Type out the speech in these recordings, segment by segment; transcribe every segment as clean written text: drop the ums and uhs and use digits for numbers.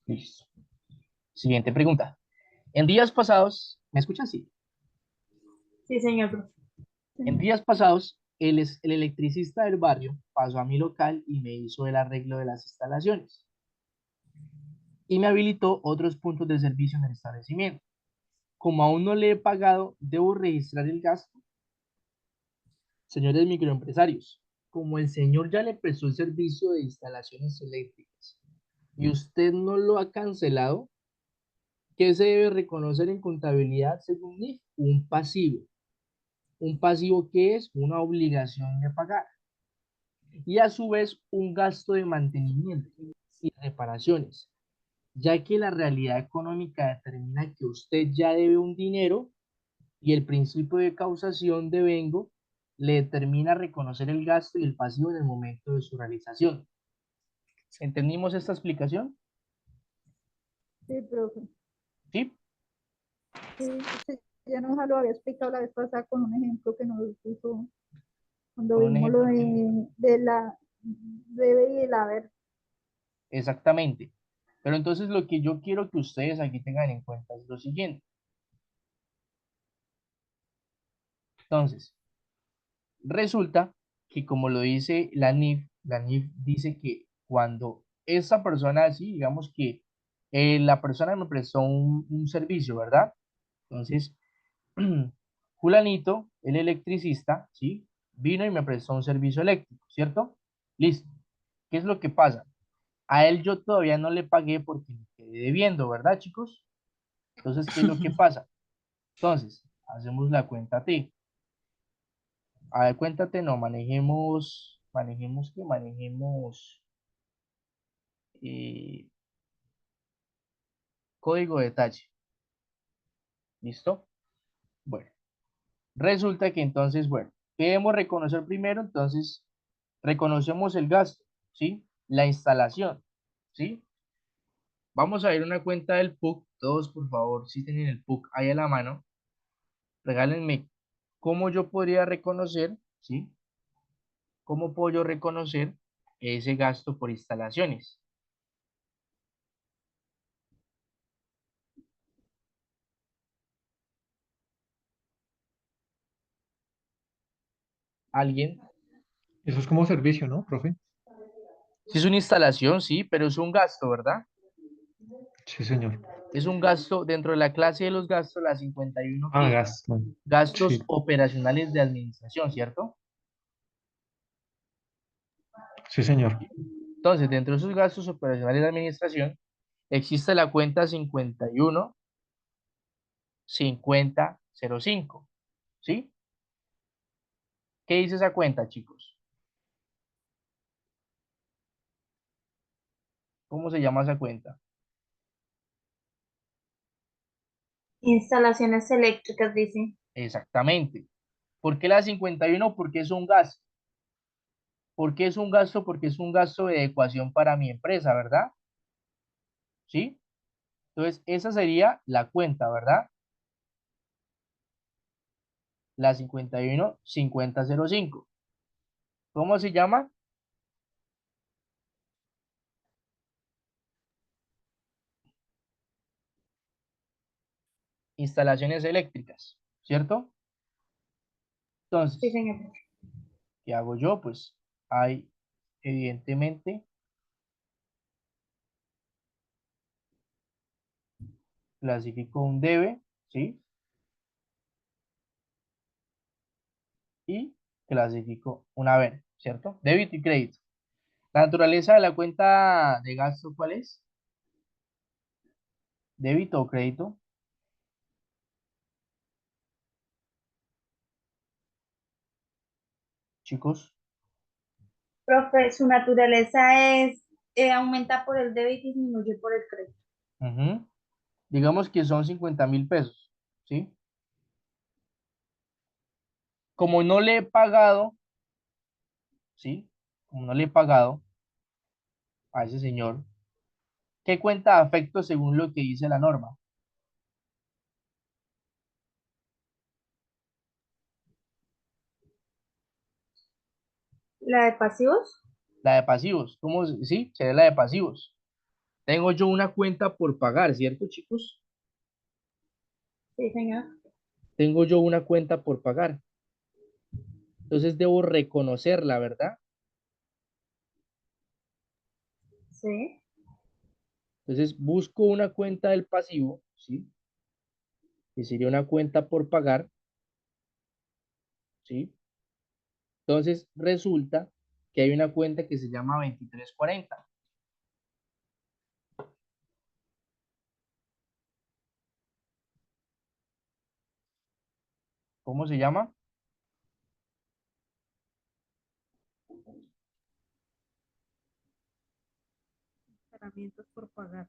Listo. Siguiente pregunta. En días pasados, ¿me escuchas? Sí. Sí, señor, profe. En días pasados, el electricista del barrio pasó a mi local y me hizo el arreglo de las instalaciones y me habilitó otros puntos de servicio en el establecimiento. Como aún no le he pagado, debo registrar el gasto. Señores microempresarios, como el señor ya le prestó el servicio de instalaciones eléctricas y usted no lo ha cancelado, ¿qué se debe reconocer en contabilidad según NIF? Un pasivo. Un pasivo que es una obligación de pagar y a su vez un gasto de mantenimiento y reparaciones, ya que la realidad económica determina que usted ya debe un dinero y el principio de causación de vengo le determina reconocer el gasto y el pasivo en el momento de su realización. ¿Entendimos esta explicación? Sí, profe. ¿Sí? Sí, usted ya nos lo había explicado la vez pasada con un ejemplo que nos puso cuando Con un vimos lo ejemplo que... de la debe y el haber. Exactamente. Pero entonces lo que yo quiero que ustedes aquí tengan en cuenta es lo siguiente. Entonces, resulta que como lo dice la NIF dice que cuando esa persona, sí, digamos que la persona me prestó un servicio, ¿verdad? Entonces, Julanito, el electricista, ¿sí? Vino y me prestó un servicio eléctrico, ¿cierto? Listo. ¿Qué es lo que pasa? A él yo todavía no le pagué porque me quedé debiendo, ¿verdad, chicos? Entonces, ¿qué es lo que pasa? Entonces, hacemos la cuenta T. A ver, cuéntate, no, manejemos eh, código de detalle, ¿listo? Bueno, resulta que entonces, bueno, ¿qué debemos reconocer primero? Entonces, reconocemos el gasto, ¿sí? La instalación, ¿sí? Vamos a ver una cuenta del PUC, todos por favor, si tienen el PUC ahí a la mano, regálenme cómo yo podría reconocer, ¿sí? ¿Cómo puedo yo reconocer ese gasto por instalaciones? ¿Alguien? Eso es como servicio, ¿no, profe? Si es una instalación, sí, pero es un gasto, ¿verdad? Sí, señor. Es un gasto dentro de la clase de los gastos, la 51 Ah, que es gasto. gastos Sí, operacionales de administración, ¿cierto? sí, señor. Entonces, dentro de esos gastos operacionales de administración, existe la cuenta 51-5005, ¿sí? ¿Qué dice esa cuenta, chicos? ¿Cómo se llama esa cuenta? Instalaciones eléctricas, dice. Exactamente. ¿Por qué la 51? Porque es un gasto. ¿Por qué es un gasto? Porque es un gasto de adecuación para mi empresa, ¿verdad? ¿Sí? Entonces, esa sería la cuenta, ¿verdad? La 51-5005. ¿Cómo se llama? Instalaciones eléctricas, ¿cierto? Sí, Entonces, señor. ¿qué hago yo? Pues hay, evidentemente, clasifico un debe, ¿sí? Y clasifico un haber, ¿cierto? Débito y crédito. La naturaleza de la cuenta de gasto, ¿cuál es? Débito o crédito, chicos. Profe, su naturaleza es aumenta por el débito y disminuye por el crédito. Ujú. Digamos que son 50.000 pesos, ¿sí? Como no le he pagado, ¿sí? Como no le he pagado a ese señor, ¿qué cuenta de afecto según lo que dice la norma? La de pasivos, La de pasivos. ¿Cómo? Sí, sería la de pasivos. Tengo yo una cuenta por pagar, ¿cierto, chicos? Sí, señor. Tengo yo una cuenta por pagar. Entonces debo reconocerla, ¿verdad? Sí. Entonces busco una cuenta del pasivo, ¿sí? Que sería una cuenta por pagar, ¿sí? Entonces resulta que hay una cuenta que se llama 2340. ¿Cómo se llama? Herramientas por pagar.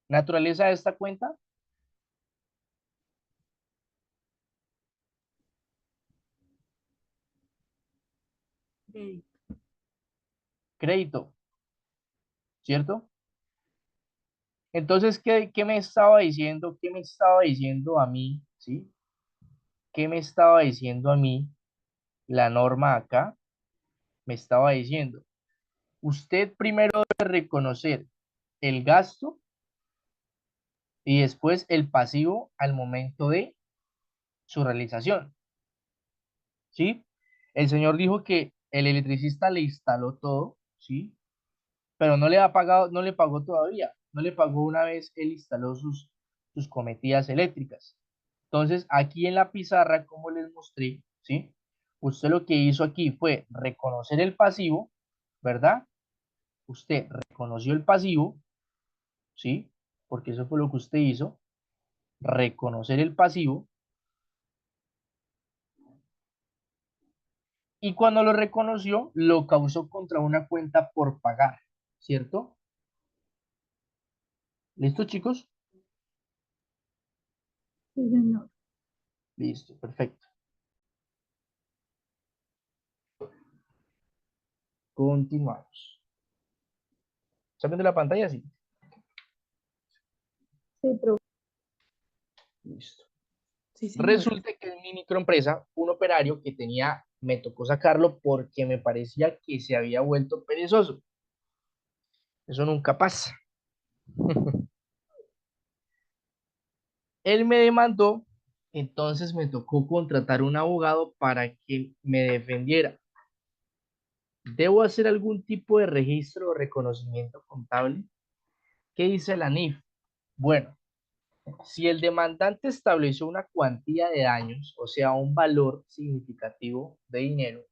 Naturaleza de esta cuenta, Crédito. crédito, ¿cierto? Entonces, ¿qué me estaba diciendo? ¿Qué me estaba diciendo a mí? ¿Sí? ¿Qué me estaba diciendo a mí la norma acá? Me estaba diciendo, usted primero debe reconocer el gasto y después el pasivo al momento de su realización, ¿sí? El señor dijo que el electricista le instaló todo, ¿sí? Pero no le ha pagado, no le pagó todavía, no le pagó una vez él instaló sus cometidas eléctricas. Entonces, aquí en la pizarra, como les mostré, ¿sí? Usted lo que hizo aquí fue reconocer el pasivo, ¿verdad? Usted reconoció el pasivo, ¿sí? Porque eso fue lo que usted hizo, reconocer el pasivo, y cuando lo reconoció, lo causó contra una cuenta por pagar, ¿cierto? ¿Listo, chicos? Sí, señor. Listo, perfecto. Continuamos. ¿Están viendo la pantalla? Sí. Sí, profe. Listo. Sí, señor. Resulta que en mi microempresa, un operario que tenía, me tocó sacarlo porque me parecía que se había vuelto perezoso. Eso nunca pasa. Él me demandó, entonces me tocó contratar un abogado para que me defendiera. ¿Debo hacer algún tipo de registro o reconocimiento contable? ¿Qué dice la NIF? Bueno, si el demandante estableció una cuantía de daños, o sea, un valor significativo de dinero,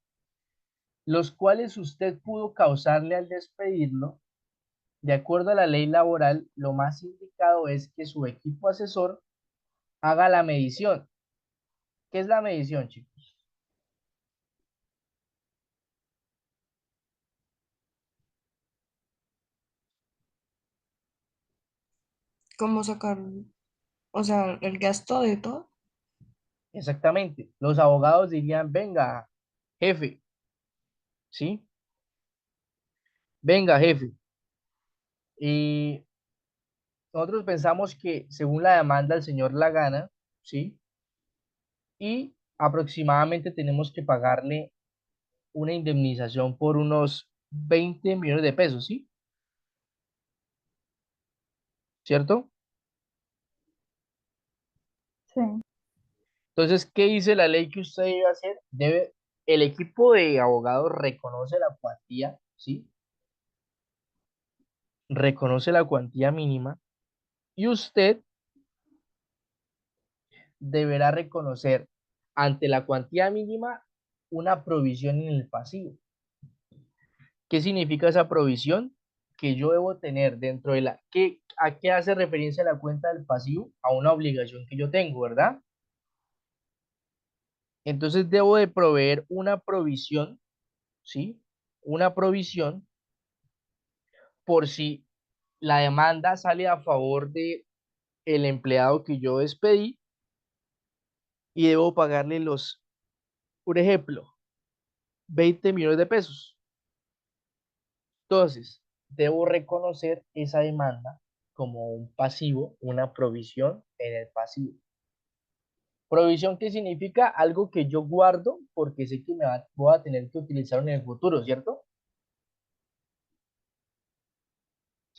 los cuales usted pudo causarle al despedirlo, de acuerdo a la ley laboral, lo más indicado es que su equipo asesor haga la medición. ¿Qué es la medición, chicos? ¿Cómo sacar, o sea, el gasto de todo? Exactamente. Los abogados dirían, venga, jefe, ¿sí? Venga, jefe. Y nosotros pensamos que según la demanda el señor la gana, ¿sí? Y aproximadamente tenemos que pagarle una indemnización por unos 20 millones de pesos, ¿sí? ¿Cierto? Sí. Entonces, ¿qué dice la ley que usted debe hacer? El equipo de abogados reconoce la cuantía, ¿sí? Reconoce la cuantía mínima y usted deberá reconocer ante la cuantía mínima una provisión en el pasivo. ¿Qué significa esa provisión? Que yo debo tener dentro de ¿a qué hace referencia la cuenta del pasivo? A una obligación que yo tengo, ¿verdad? Entonces debo de proveer una provisión, ¿sí? Una provisión por si la demanda sale a favor de el empleado que yo despedí y debo pagarle por ejemplo, 20 millones de pesos. Entonces, debo reconocer esa demanda como un pasivo, una provisión en el pasivo. Provisión que significa algo que yo guardo porque sé que voy a tener que utilizar en el futuro, ¿cierto?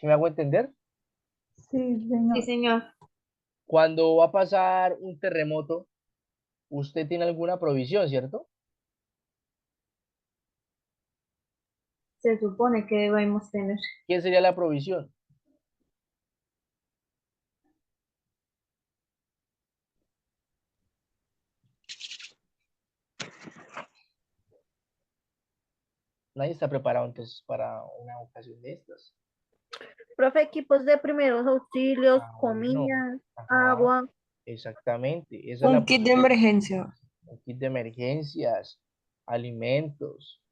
¿Sí me hago entender? Sí, Sí, señor. señor. Cuando va a pasar un terremoto, usted tiene alguna provisión, ¿cierto? Se supone que debemos tener. ¿Qué sería la provisión? Nadie está preparado entonces para una ocasión de estas. Profe, equipos de primeros auxilios, Ah, bueno. comida, Ajá, agua. exactamente. Esa es Un la kit de provisión. emergencia. Un kit de emergencias, alimentos,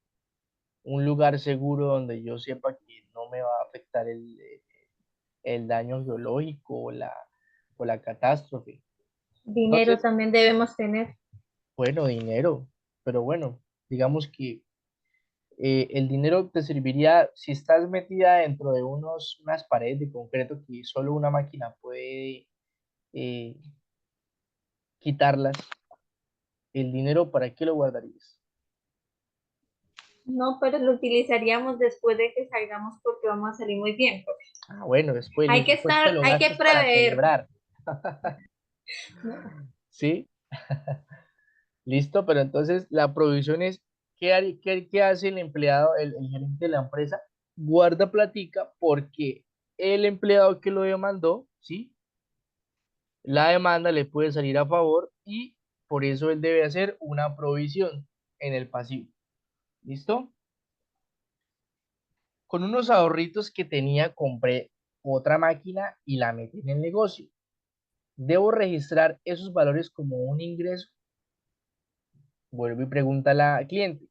un lugar seguro donde yo sepa que no me va a afectar el daño geológico o la catástrofe. Dinero Entonces, también debemos tener. bueno, dinero, pero bueno, digamos que el dinero te serviría si estás metida dentro de unas paredes de concreto que solo una máquina puede eh, quitarlas. ¿El dinero para qué lo guardarías? No, pero lo utilizaríamos después de que salgamos porque vamos a salir muy bien. Ah, bueno, después, listo, después te lo Hay que gastas para prever. celebrar, No. ¿sí? Listo, pero entonces la provisión es, ¿qué hace el empleado, el gerente de la empresa? Guarda platica porque el empleado que lo demandó, ¿sí? La demanda le puede salir a favor y por eso él debe hacer una provisión en el pasivo. ¿Listo? Con unos ahorritos que tenía, compré otra máquina y la metí en el negocio. ¿Debo registrar esos valores como un ingreso? Vuelvo y pregunta a la cliente.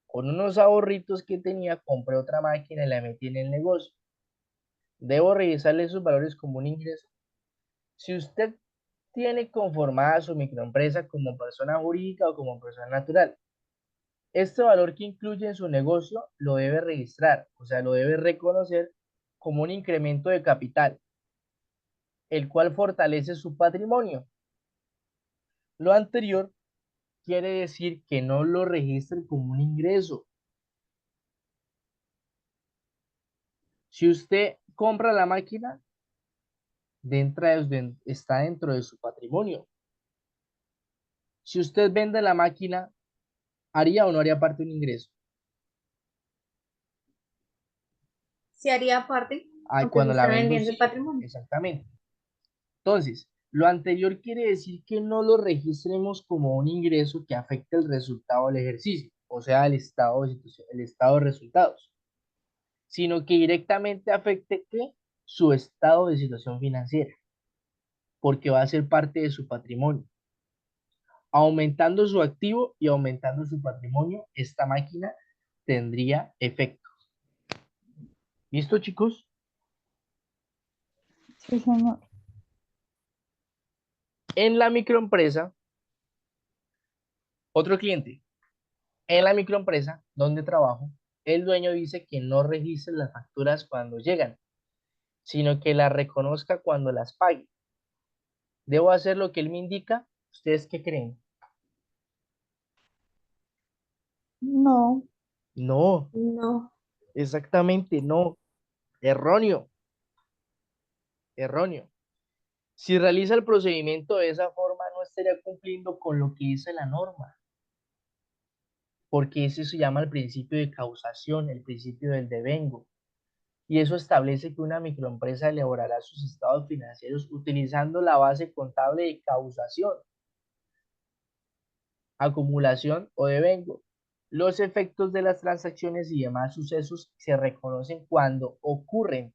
Con unos ahorritos que tenía, compré otra máquina y la metí en el negocio. ¿Debo revisarle esos valores como un ingreso? Si usted tiene conformada su microempresa como persona jurídica o como persona natural, este valor que incluye en su negocio lo debe registrar, o sea, lo debe reconocer como un incremento de capital, el cual fortalece su patrimonio. Lo anterior quiere decir que no lo registre como un ingreso. Si usted compra la máquina, está dentro de su patrimonio. Si usted vende la máquina, ¿haría o no haría parte de un ingreso? Sí haría parte, Ah, aunque se cuando la está vendo, vendiendo el sí, patrimonio. exactamente. Entonces, lo anterior quiere decir que no lo registremos como un ingreso que afecte el resultado del ejercicio, o sea, el estado de resultados, sino que directamente afecte ¿qué? Su estado de situación financiera, porque va a ser parte de su patrimonio. Aumentando su activo y aumentando su patrimonio, esta máquina tendría efecto. ¿Listo, chicos? Sí, señor. En la microempresa, otro cliente. En la microempresa donde trabajo, el dueño dice que no registre las facturas cuando llegan, sino que las reconozca cuando las pague. ¿Debo hacer lo que él me indica? ¿Ustedes qué creen? No. No, No. exactamente no. Erróneo, erróneo. Si realiza el procedimiento de esa forma, no estaría cumpliendo con lo que dice la norma, porque ese se llama el principio de causación, el principio del devengo. Y eso establece que una microempresa elaborará sus estados financieros utilizando la base contable de causación, acumulación o devengo. Los efectos de las transacciones y demás sucesos se reconocen cuando ocurren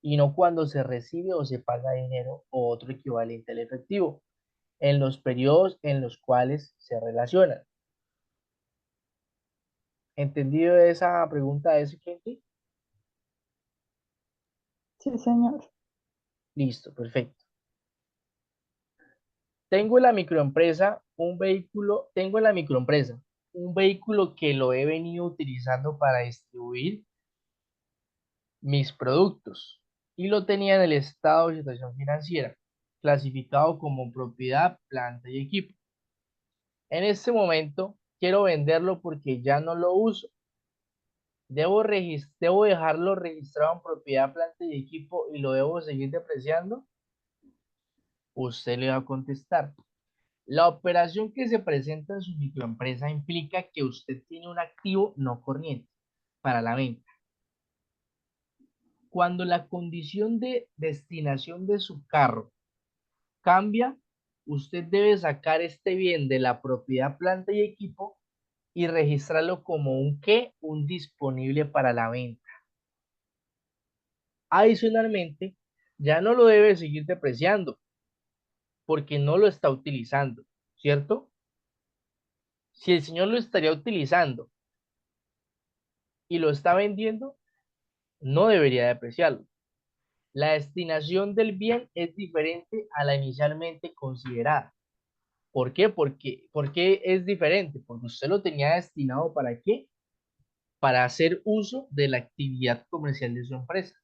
y no cuando se recibe o se paga dinero o otro equivalente al efectivo, en los periodos en los cuales se relacionan. ¿Entendido esa pregunta de ese cliente? Sí, señor. Listo, perfecto. Tengo en la microempresa un vehículo que lo he venido utilizando para distribuir mis productos y lo tenía en el estado de situación financiera, clasificado como propiedad, planta y equipo. En este momento quiero venderlo porque ya no lo uso. ¿Debo dejarlo registrado en propiedad, planta y equipo y lo debo seguir depreciando? Usted le va a contestar. La operación que se presenta en su microempresa implica que usted tiene un activo no corriente para la venta. Cuando la condición de destinación de su carro cambia, usted debe sacar este bien de la propiedad, planta y equipo y registrarlo como un ¿qué? Un disponible para la venta. Adicionalmente, ya no lo debe seguir depreciando porque no lo está utilizando, ¿cierto? Si el señor lo estaría utilizando y lo está vendiendo, no debería depreciarlo. La destinación del bien es diferente a la inicialmente considerada. ¿Por qué? ¿Por qué es diferente? Porque usted lo tenía destinado ¿para qué? Para hacer uso de la actividad comercial de su empresa.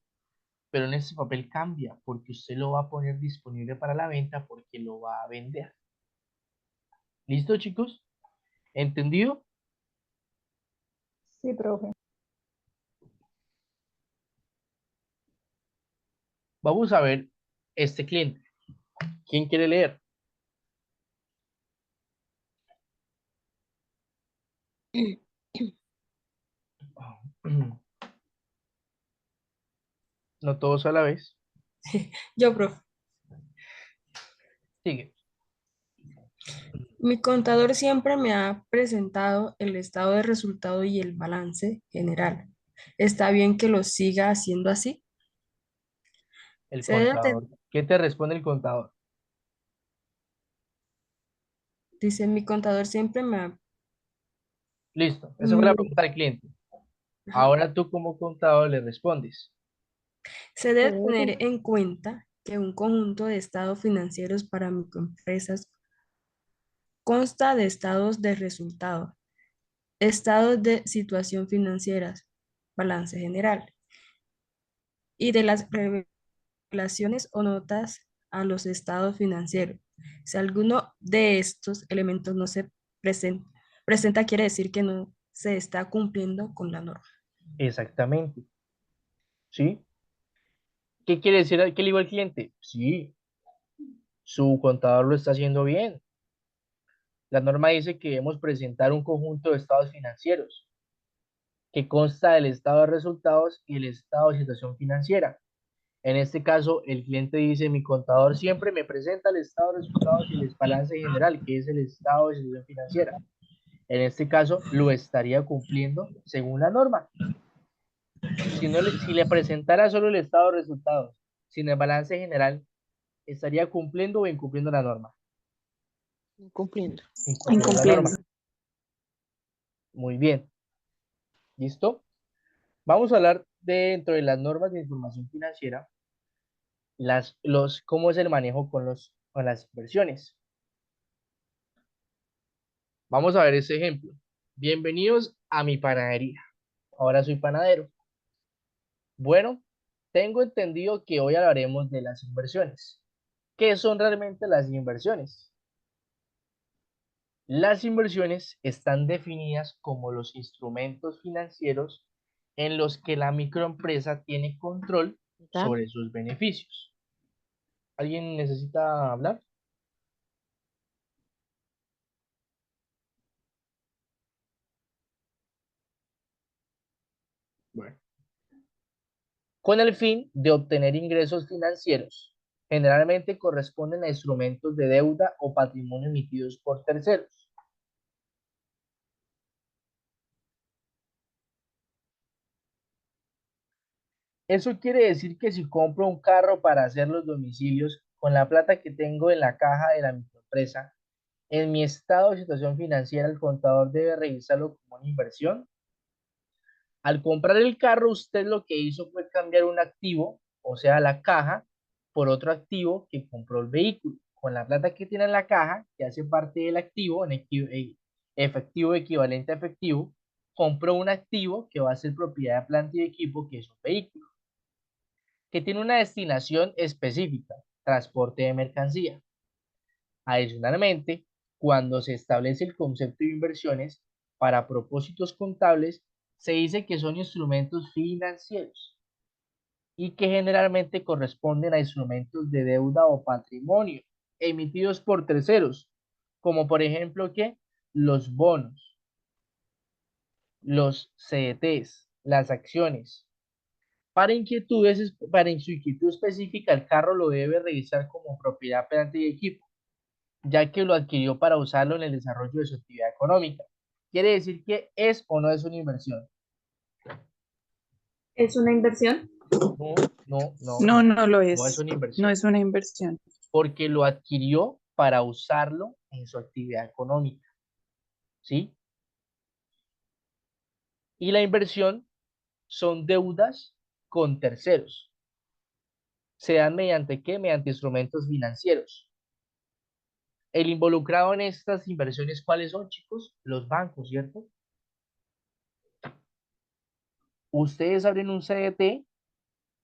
Pero en este papel cambia porque usted lo va a poner disponible para la venta porque lo va a vender. ¿Listo, chicos? ¿Entendido? Sí, profe. Vamos a ver este cliente. ¿Quién quiere leer? No todos a la vez. Yo, profe. Sigue. Mi contador siempre me ha presentado el estado de resultado y el balance general. ¿Está bien que lo siga haciendo así? El Se debe contador. ¿Qué te responde el contador? dice, mi contador siempre me ha... Listo. Esa fue la mi- pregunta del cliente. ajá. Ahora tú como contador le respondes. Se debe tener en cuenta que un conjunto de estados financieros para microempresas consta de estados de resultado, estados de situación financieras, balance general, y de las revelaciones o notas a los estados financieros. Si alguno de estos elementos no se presenta, quiere decir que no se está cumpliendo con la norma. Exactamente. ¿Sí? ¿Qué quiere decir? ¿Qué le digo al cliente? Sí, su contador lo está haciendo bien. La norma dice que debemos presentar un conjunto de estados financieros que consta del estado de resultados y el estado de situación financiera. En este caso, el cliente dice, mi contador siempre me presenta el estado de resultados y el balance general, que es el estado de situación financiera. En este caso, lo estaría cumpliendo según la norma. Si le presentara solo el estado de resultados, sin el balance general, estaría cumpliendo o incumpliendo la norma. Incumpliendo. Incumpliendo la norma. Muy bien. ¿Listo? Vamos a hablar dentro de las normas de información financiera, cómo es el manejo con las inversiones. Vamos a ver ese ejemplo. Bienvenidos a mi panadería. Ahora soy panadero. Bueno, tengo entendido que hoy hablaremos de las inversiones. ¿Qué son realmente las inversiones? Las inversiones están definidas como los instrumentos financieros en los que la microempresa tiene control sobre sus beneficios. ¿Alguien necesita hablar? Bueno. Con el fin de obtener ingresos financieros, generalmente corresponden a instrumentos de deuda o patrimonio emitidos por terceros. Eso quiere decir que si compro un carro para hacer los domicilios con la plata que tengo en la caja de la microempresa, en mi estado de situación financiera, el contador debe revisarlo como una inversión. Al comprar el carro, usted lo que hizo fue cambiar un activo, o sea, la caja, por otro activo que compró el vehículo. Con la plata que tiene en la caja, que hace parte del activo, efectivo equivalente a efectivo, compró un activo que va a ser propiedad de planta y equipo, que es un vehículo, que tiene una destinación específica, transporte de mercancía. Adicionalmente, cuando se establece el concepto de inversiones para propósitos contables, se dice que son instrumentos financieros y que generalmente corresponden a instrumentos de deuda o patrimonio emitidos por terceros, como por ejemplo que los bonos, los CDTs, las acciones. Para su inquietud específica, el carro lo debe registrar como propiedad, planta y equipo, ya que lo adquirió para usarlo en el desarrollo de su actividad económica. Quiere decir que es o no es una inversión. ¿Es una inversión? No, no, no, No, no, no lo no es es. una No inversión, es una inversión. porque lo adquirió para usarlo en su actividad económica, ¿sí? Y la inversión son deudas con terceros. ¿Se dan mediante qué? Mediante instrumentos financieros. El involucrado en estas inversiones, ¿cuáles son, chicos? Los bancos, ¿cierto? Ustedes abren un CDT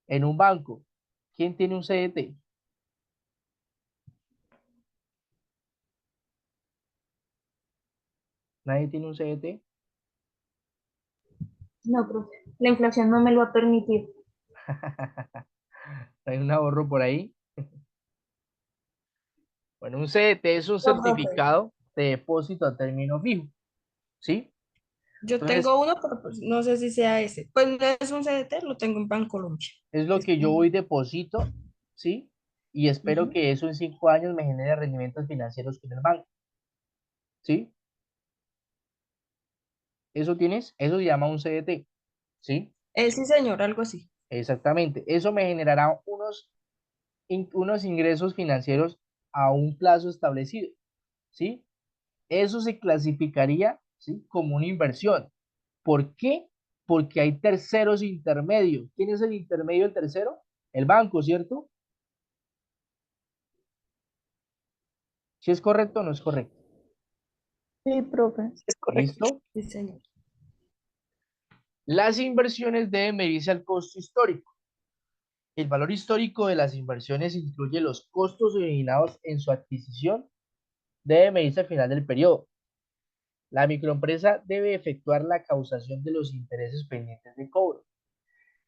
en un banco. ¿Quién tiene un CDT? ¿Nadie tiene un CDT? No, profe. La inflación no me lo ha permitido. ¿Hay un ahorro por ahí? Bueno, un CDT es un No, profe. certificado de depósito a término fijo, ¿sí? Yo Entonces, tengo uno, pero pues no sé si sea ese. Pues no es un CDT, lo tengo en Bancolombia. es lo Es que yo como- voy deposito, ¿sí? Y espero Ujú. que eso en 5 años me genere rendimientos financieros con el banco, ¿sí? ¿Eso tienes? Eso se llama un CDT, ¿sí? Sí, señor, algo así. Exactamente. Eso me generará unos ingresos financieros a un plazo establecido, ¿sí? Eso se clasificaría, ¿sí? Como una inversión. ¿Por qué? Porque hay terceros intermedios. ¿Quién es el intermedio del tercero? El banco, ¿cierto? ¿Si es correcto o no es correcto? Sí, profe. Es correcto. ¿Listo? Sí, señor. Las inversiones deben medirse al costo histórico. El valor histórico de las inversiones incluye los costos originados en su adquisición, debe medirse al final del periodo. La microempresa debe efectuar la causación de los intereses pendientes de cobro,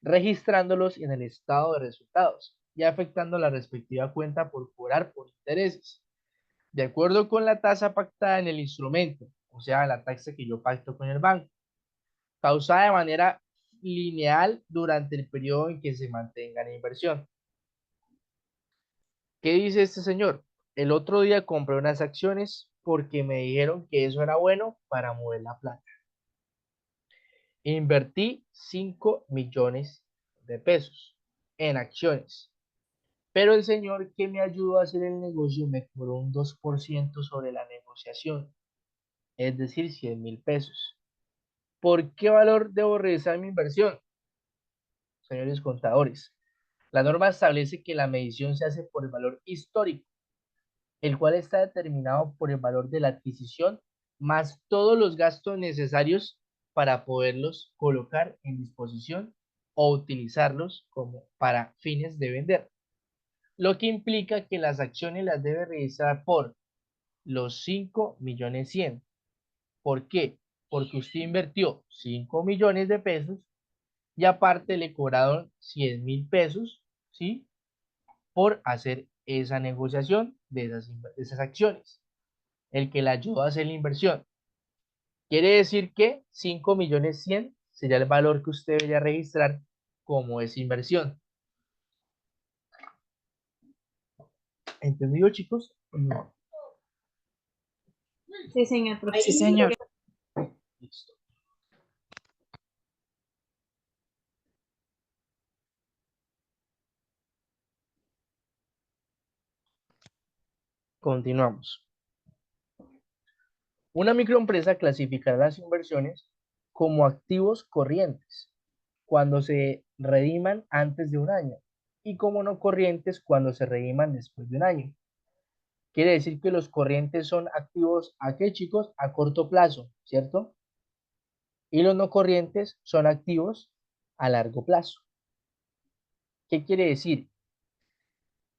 registrándolos en el estado de resultados y afectando la respectiva cuenta por cobrar por intereses, de acuerdo con la tasa pactada en el instrumento, o sea, la tasa que yo pacto con el banco, causada de manera lineal durante el periodo en que se mantenga la inversión. ¿Qué dice este señor? El otro día compré unas acciones porque me dijeron que eso era bueno para mover la plata. Invertí 5 millones de pesos en acciones, pero el señor que me ayudó a hacer el negocio me cobró un 2% sobre la negociación, es decir, 100.000 pesos. ¿Por qué valor debo realizar mi inversión? Señores contadores, la norma establece que la medición se hace por el valor histórico, el cual está determinado por el valor de la adquisición más todos los gastos necesarios para poderlos colocar en disposición o utilizarlos como para fines de vender. Lo que implica que las acciones las debe revisar por los 5.100.000. ¿Por qué? Porque usted invirtió 5 millones de pesos y aparte le cobraron 100.000 pesos, ¿sí? Por hacer esa negociación de esas acciones, el que le ayudó a hacer la inversión. Quiere decir que 5.100.000 sería el valor que usted debería registrar como esa inversión. ¿Entendido, chicos? No. Sí, señor, profe. Sí, señor. Listo. Continuamos. Una microempresa clasificará las inversiones como activos corrientes cuando se rediman antes de un año y como no corrientes cuando se rediman después de un año. Quiere decir que los corrientes son activos ¿a qué, chicos? A corto plazo, ¿cierto? Y los no corrientes son activos a largo plazo. ¿Qué quiere decir?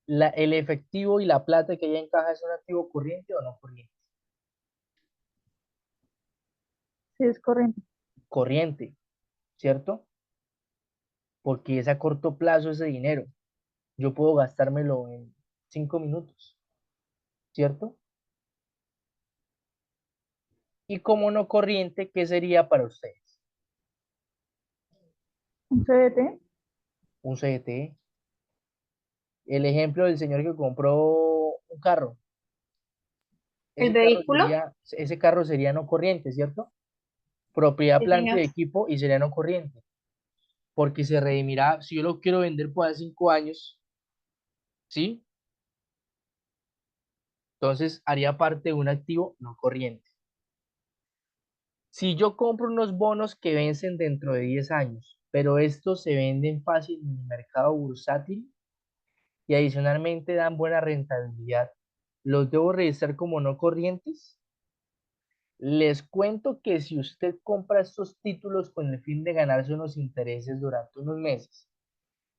¿El efectivo y la plata que hay en caja es un activo corriente o no corriente? Sí, es corriente. Corriente. ¿cierto? Porque es a corto plazo ese dinero. Yo puedo gastármelo en 5 minutos, ¿cierto? Y como no corriente, ¿qué sería para ustedes? Un CDT. Un CDT. El ejemplo del señor que compró un carro. El vehículo. Ese carro sería no corriente, ¿cierto? Propiedad, Sí, planta y señor. equipo y sería no corriente. Porque se redimirá, si yo lo quiero vender por 5 años, ¿sí? Entonces haría parte de un activo no corriente. Si yo compro unos bonos que vencen dentro de 10 años, pero estos se venden fácil en el mercado bursátil y adicionalmente dan buena rentabilidad, ¿los debo registrar como no corrientes? Les cuento que si usted compra estos títulos con el fin de ganarse unos intereses durante unos meses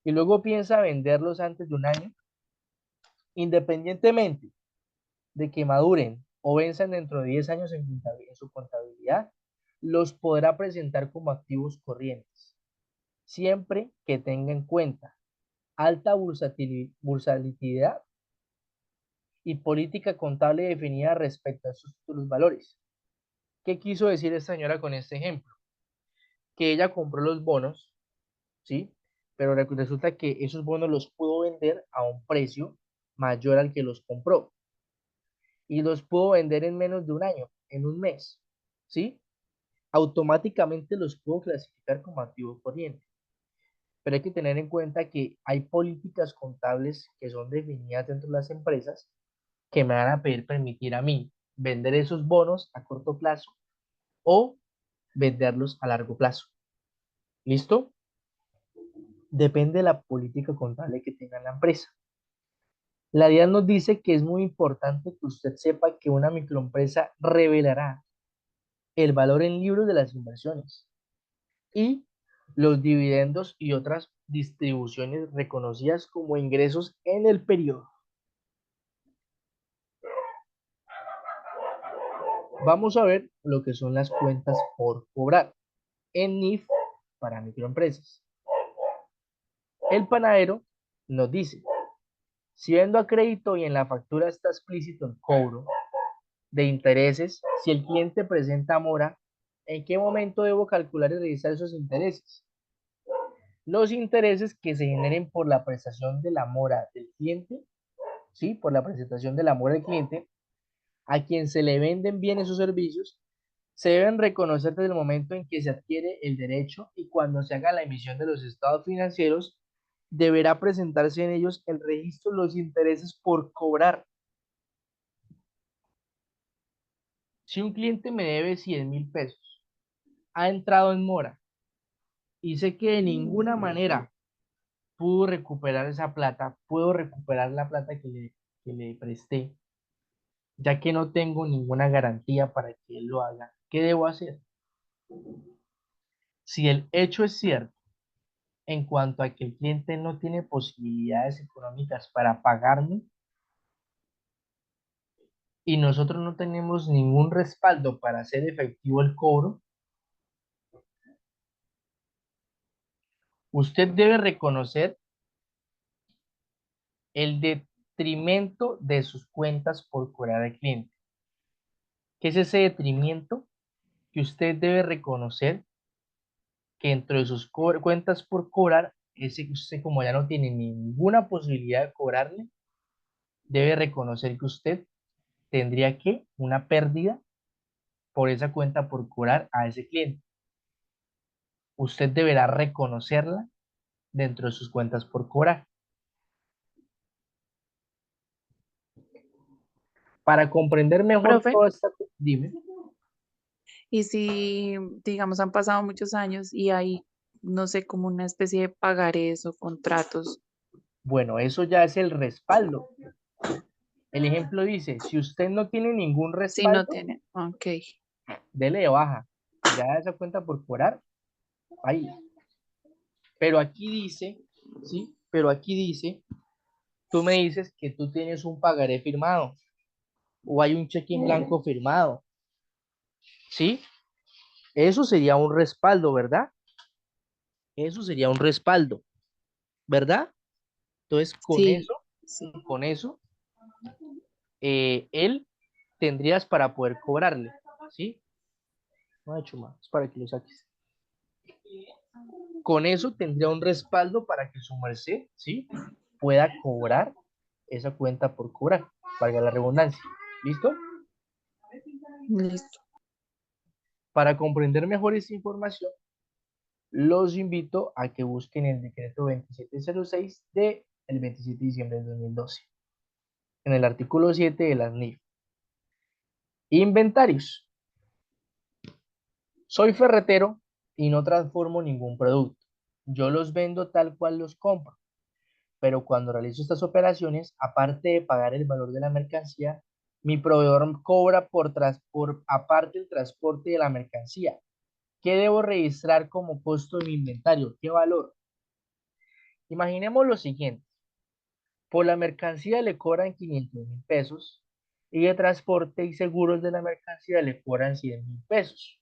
y luego piensa venderlos antes de un año, independientemente de que maduren o venzan dentro de 10 años en su contabilidad, los podrá presentar como activos corrientes, siempre que tenga en cuenta alta bursalidad y política contable definida respecto a sus títulos valores. ¿Qué quiso decir esta señora con este ejemplo? Que ella compró los bonos, ¿sí? Pero resulta que esos bonos los pudo vender a un precio mayor al que los compró y los pudo vender en menos de un año, en un mes, ¿sí? Automáticamente los puedo clasificar como activo corriente. Pero hay que tener en cuenta que hay políticas contables que son definidas dentro de las empresas que me van a permitir a mí vender esos bonos a corto plazo o venderlos a largo plazo. ¿Listo? Depende de la política contable que tenga la empresa. La DIAN nos dice que es muy importante que usted sepa que una microempresa revelará el valor en libros de las inversiones y los dividendos y otras distribuciones reconocidas como ingresos en el periodo. Vamos a ver lo que son las cuentas por cobrar en NIF para microempresas. El panadero nos dice, si vendo a crédito y en la factura está explícito el cobro de intereses, si el cliente presenta mora, ¿en qué momento debo calcular y revisar esos intereses? Los intereses que se generen por la prestación de la mora del cliente, ¿sí? Por la presentación de la mora del cliente, a quien se le venden bienes o servicios, se deben reconocer desde el momento en que se adquiere el derecho y cuando se haga la emisión de los estados financieros, deberá presentarse en ellos el registro de los intereses por cobrar. Si un cliente me debe 100.000 pesos, ha entrado en mora y sé que de ninguna manera pudo recuperar esa plata, puedo recuperar la plata que le presté, ya que no tengo ninguna garantía para que él lo haga, ¿qué debo hacer? Si el hecho es cierto, en cuanto a que el cliente no tiene posibilidades económicas para pagarme y nosotros no tenemos ningún respaldo para hacer efectivo el cobro, usted debe reconocer el detrimento de sus cuentas por cobrar al cliente. ¿Qué es ese detrimento? Que usted debe reconocer que dentro de sus cuentas por cobrar, ese que usted como ya no tiene ninguna posibilidad de cobrarle, debe reconocer que usted tendría que una pérdida por esa cuenta por cobrar a ese cliente. Usted deberá reconocerla dentro de sus cuentas por cobrar. Para comprender mejor Profe, toda esta... Dime. y si, digamos, han pasado muchos años y hay, no sé, como una especie de pagarés o contratos, Bueno, eso ya es el respaldo. El ejemplo dice, si usted no tiene ningún si no respaldo, tienen, ok. dele de baja. Ya esa cuenta por cobrar, ahí. Pero aquí dice, ¿sí? Pero aquí dice, tú me dices que tú tienes un pagaré firmado o hay un cheque en blanco firmado, ¿sí? Eso sería un respaldo, ¿verdad? Eso sería un respaldo, ¿verdad? Entonces, Sí, sí. con eso, él tendrías para poder cobrarle, ¿sí? No he hecho más, es para que lo saques. Con eso tendría un respaldo para que su merced, ¿sí? Pueda cobrar esa cuenta por cobrar, valga la redundancia. ¿Listo? Listo. Para comprender mejor esta información, los invito a que busquen el decreto 2706 del 27 de diciembre de 2012, en el artículo 7 de las NIF. Inventarios. Soy ferretero y no transformo ningún producto. Yo los vendo tal cual los compro, pero cuando realizo estas operaciones, aparte de pagar el valor de la mercancía, mi proveedor cobra por aparte el transporte de la mercancía. ¿Qué debo registrar como costo de mi inventario? ¿Qué valor? Imaginemos lo siguiente. Por la mercancía le cobran 500.000 pesos y de transporte y seguros de la mercancía le cobran 100.000 pesos.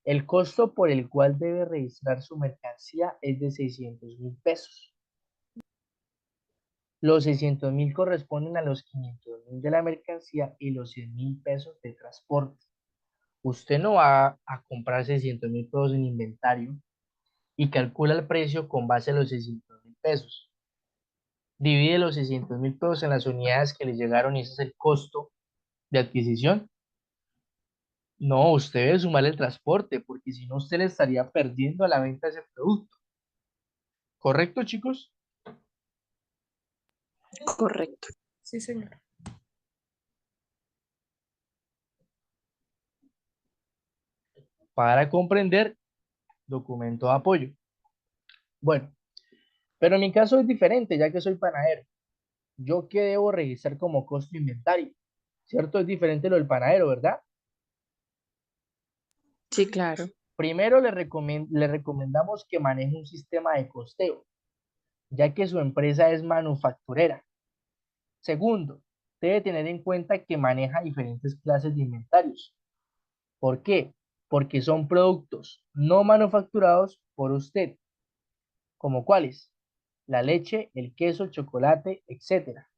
El costo por el cual debe registrar su mercancía es de 600.000 pesos. Los 600.000 corresponden a los 500.000 de la mercancía y los 100.000 pesos de transporte. Usted no va a comprar 600.000 pesos en inventario y calcula el precio con base a los 600.000 pesos. Divide los 600.000 pesos en las unidades que le llegaron y ese es el costo de adquisición. No, usted debe sumar el transporte porque si no usted le estaría perdiendo a la venta de ese producto. ¿Correcto, chicos? Correcto. Sí, señor. Para comprender, documento de apoyo. Bueno, pero en mi caso es diferente ya que soy panadero. ¿Yo qué debo registrar como costo de inventario? ¿Cierto? Es diferente lo del panadero, ¿verdad? Sí, claro. Primero le recomendamos que maneje un sistema de costeo, ya que su empresa es manufacturera. Segundo, debe tener en cuenta que maneja diferentes clases de inventarios. ¿Por qué? Porque son productos no manufacturados por usted, como cuáles: la leche, el queso, el chocolate, etcétera.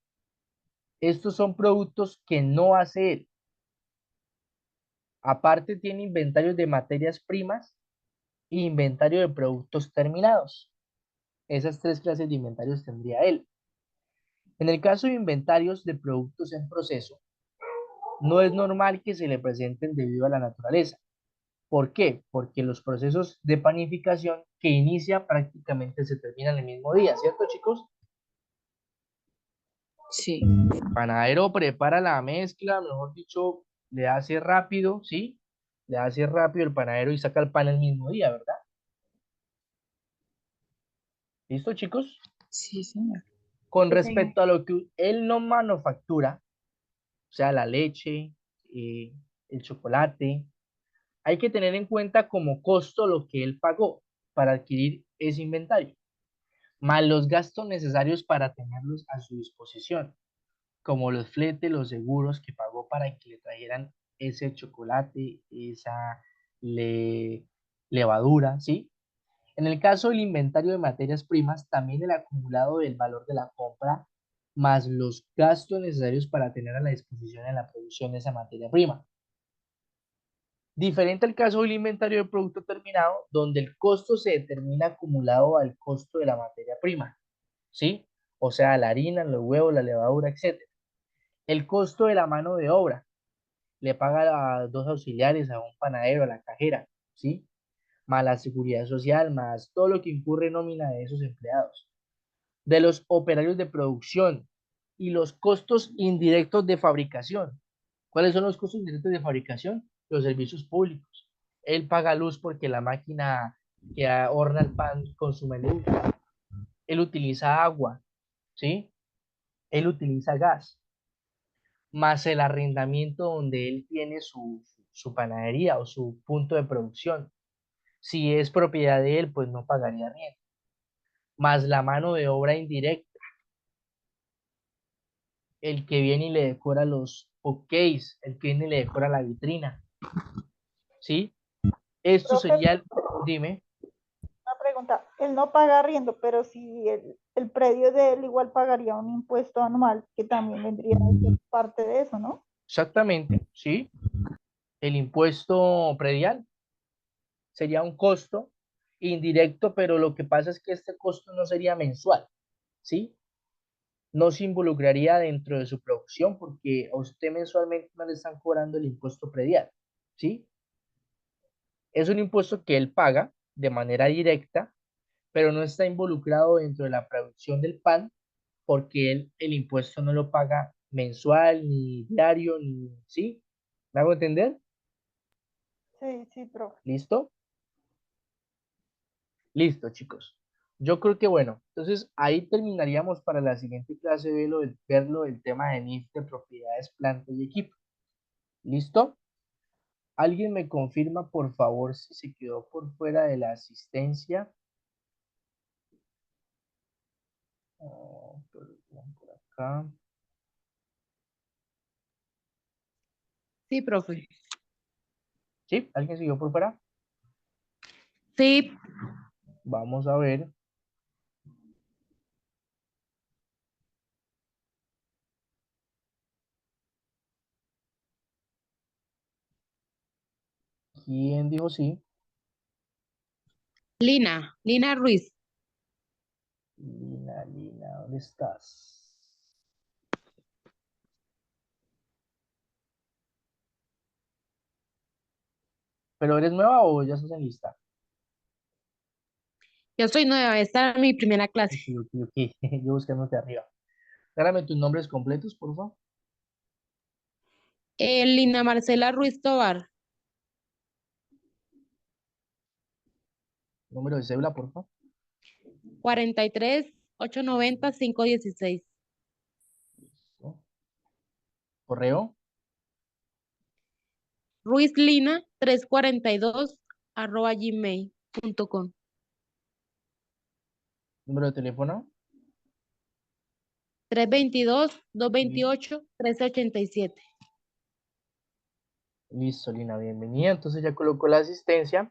Estos son productos que no hace él. Aparte tiene inventarios de materias primas e inventario de productos terminados. Esas tres clases de inventarios tendría él. En el caso de inventarios de productos en proceso, no es normal que se le presenten debido a la naturaleza. ¿Por qué? Porque los procesos de panificación que inicia prácticamente se terminan el mismo día, ¿cierto, chicos? Sí. El panadero prepara la mezcla, mejor dicho, le hace rápido, ¿sí? Le hace rápido el panadero y saca el pan el mismo día, ¿verdad? ¿Listo, chicos? Sí, señor. Con Sí, señor. respecto a lo que él no manufactura, o sea, la leche, eh, el chocolate, hay que tener en cuenta como costo lo que él pagó para adquirir ese inventario, más los gastos necesarios para tenerlos a su disposición, como los fletes, los seguros que pagó para que le trajeran ese chocolate, esa le- levadura, ¿sí? En el caso del inventario de materias primas, también el acumulado del valor de la compra más los gastos necesarios para tener a la disposición en la producción de esa materia prima. Diferente al caso del inventario de producto terminado, donde el costo se determina acumulado al costo de la materia prima, ¿sí? O sea, la harina, los huevos, la levadura, etc. El costo de la mano de obra, le paga a dos auxiliares, a un panadero, a la cajera, ¿sí? Más la seguridad social, más todo lo que incurre en nómina de esos empleados. De los operarios de producción y los costos indirectos de fabricación. ¿Cuáles son los costos indirectos de fabricación? Los servicios públicos. Él paga luz porque la máquina que horna el pan consume luz. Él utiliza agua, ¿sí? Él utiliza gas, más el arrendamiento donde él tiene su panadería o su punto de producción. Si es propiedad de él, pues no pagaría arriendo. Más la mano de obra indirecta, el que viene y le decora los OKs, el que viene y le decora la vitrina, ¿sí? Esto Profe, sería el, dime, pregunta. Él no paga arriendo, pero si el predio de él igual pagaría un impuesto anual, que también vendría a ser parte de eso, ¿no? Exactamente, ¿sí? El impuesto predial sería un costo indirecto, pero lo que pasa es que este costo no sería mensual, ¿sí? No se involucraría dentro de su producción porque a usted mensualmente no le están cobrando el impuesto predial, ¿sí? Es un impuesto que él paga de manera directa, pero no está involucrado dentro de la producción del pan porque él el impuesto no lo paga mensual, ni diario, ni, ¿sí? ¿Me hago entender? Sí, sí, profe. ¿Listo? Listo, chicos. Yo creo que bueno, entonces ahí terminaríamos para la siguiente clase verlo del tema de NIF de propiedades, planta y equipo. ¿Listo? ¿Alguien me confirma, por favor, si se quedó por fuera de la asistencia? Por acá. Sí, profe. ¿Sí? ¿Alguien siguió por fuera? Sí, Vamos a ver. ¿Quién dijo sí? Lina Ruiz. Lina, ¿dónde estás? ¿Pero eres nueva o ya estás en lista? Yo soy nueva, esta es mi primera clase. Ok, ok, ok. Yo buscándote arriba. Dárame tus nombres completos, por favor. Lina Marcela Ruiz Tobar, Número de cédula, por favor. 43 890 516. ¿No? Correo. ruizlina342 @gmail.com. Número de teléfono. 322 228 1387. Listo, Lina, bienvenida. Entonces ya colocó la asistencia.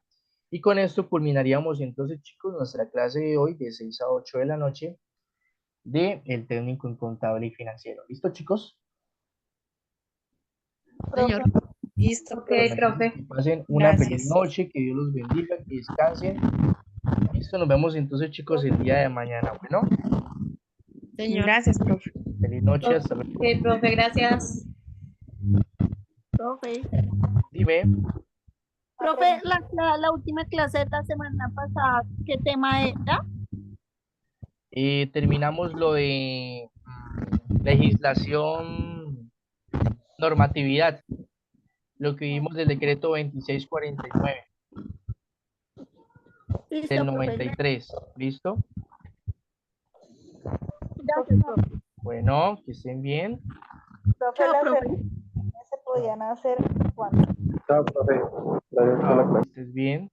Y con esto culminaríamos entonces, chicos, nuestra clase de hoy de 6 a 8 de la noche de el técnico en contable y financiero. ¿Listo, chicos? Profe, Señor. Listo, ok, profe. Que pasen una feliz Gracias. noche, que Dios los bendiga, que descansen. Listo, nos vemos entonces, chicos, el día de mañana. Bueno, Señor. Gracias, profe. feliz noche, hasta luego. Ok, profe, gracias. Profe. Dime, Profe, la última clase de la semana pasada, ¿qué tema era? terminamos lo de legislación, normatividad, lo que vimos del decreto 2649 del Listo, profe. 93. ¿Listo? Gracias, profe. Bueno, que estén bien. profe, Chao, las profe. reuniones se podían hacer cuando. Chao, profe. Gracias por la Chao, que clase. estés bien.